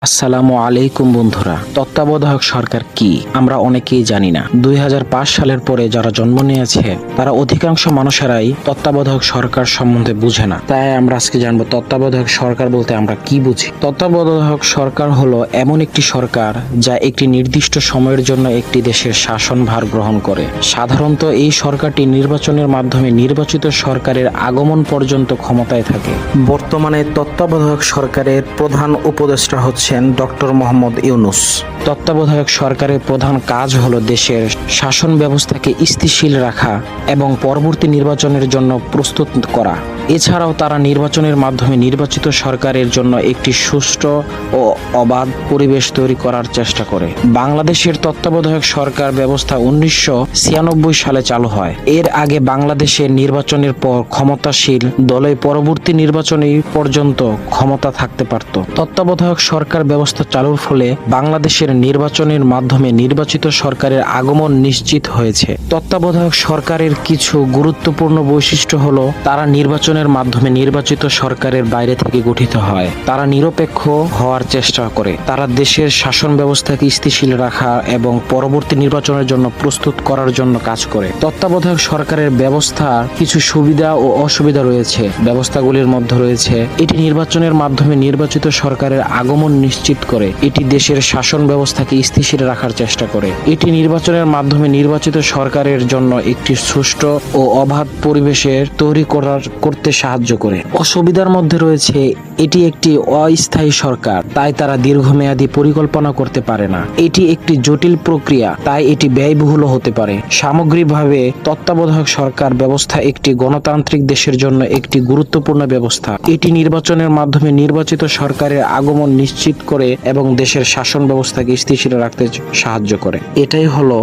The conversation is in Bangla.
আসসালামু আলাইকুম বন্ধুরা, তত্ত্বাবধায়ক সরকার কি আমরা অনেকেই জানি না। 2005 সালের পরে যারা জন্ম নিয়েছে তারা অধিকাংশ মানুষেরাই তত্ত্বাবধায়ক সরকার সম্বন্ধে বুঝে না। তাই আমরা আজকে জানবো তত্ত্বাবধায়ক সরকার বলতে আমরা কি বুঝি। তত্ত্বাবধায়ক সরকার হলো এমন একটি সরকার যা একটি নির্দিষ্ট সময়ের জন্য একটি দেশের শাসনভার গ্রহণ করে। সাধারণত এই সরকারটি নির্বাচনের মাধ্যমে নির্বাচিত সরকারের আগমন পর্যন্ত ক্ষমতায় থাকে। বর্তমানে তত্ত্বাবধায়ক সরকারের প্রধান উপদেষ্টা হচ্ছে ডক্টর মোহাম্মদ ইউনূস। তত্ত্বাবধায়ক সরকারের প্রধান কাজ হলো দেশের শাসন ব্যবস্থাকে স্থিতিশীল রাখা এবং পরবর্তী নির্বাচনের জন্য প্রস্তুত করা। এছাড়াও তারা নির্বাচনের মাধ্যমে নির্বাচিত সরকারের জন্য একটি সুষ্ঠু ও অবাধ পরিবেশ তৈরি করার চেষ্টা করে। বাংলাদেশের তত্ত্বাবধায়ক সরকার ব্যবস্থা 1996 সালে চালু হয়। এর আগে বাংলাদেশের নির্বাচনের পর ক্ষমতাশীল দলে পরবর্তী নির্বাচনে পর্যন্ত ক্ষমতা থাকতে পারত। তত্ত্বাবধায়ক সরকার ব্যবস্থা চালুর ফলে বাংলাদেশের নির্বাচনের মাধ্যমে নির্বাচিত সরকারের আগমন নিশ্চিত হয়েছে। তত্ত্বাবধায়ক সরকারের কিছু গুরুত্বপূর্ণ বৈশিষ্ট্য হলো তারা নির্বাচনের মাধ্যমে নির্বাচিত সরকারের বাইরে থেকে গঠিত হয়। তারা নিরপেক্ষ হওয়ার চেষ্টা করে। তারা দেশের শাসন ব্যবস্থাকে স্থিতিশীল রাখা এবং পরবর্তী নির্বাচনের জন্য প্রস্তুত করার জন্য কাজ করে। তত্ত্বাবধায়ক সরকারের ব্যবস্থার কিছু সুবিধা ও অসুবিধা রয়েছে। ব্যবস্থাগুলির মধ্যে রয়েছে এটি নির্বাচনের মাধ্যমে নির্বাচিত সরকারের আগমন নিশ্চিত করে। এটি দেশের শাসন ব্যবস্থাকে স্থিতিশীল রাখার চেষ্টা করে। এটি নির্বাচনের মাধ্যমে নির্বাচিত সরকারের জন্য একটি সুষ্ঠু ও অবাধ পরিবেশের তৈরি করতে সাহায্য করে। অসুবিধার মধ্যে রয়েছে এটি একটি অস্থায়ী সরকার, তাই তারা দীর্ঘমেয়াদী পরিকল্পনা করতে পারে না। এটি একটি জটিল প্রক্রিয়া, তাই এটি ব্যয়বহুল হতে পারে। সামগ্রিকভাবে তত্ত্বাবধায়ক সরকার ব্যবস্থা একটি গণতান্ত্রিক দেশের জন্য একটি গুরুত্বপূর্ণ ব্যবস্থা। এটি নির্বাচনের মাধ্যমে নির্বাচিত সরকারের আগমন নিশ্চিত করে এবং দেশের শাসন ব্যবস্থাকে স্থিতিশীল রাখতে সাহায্য করে। এটাই হলো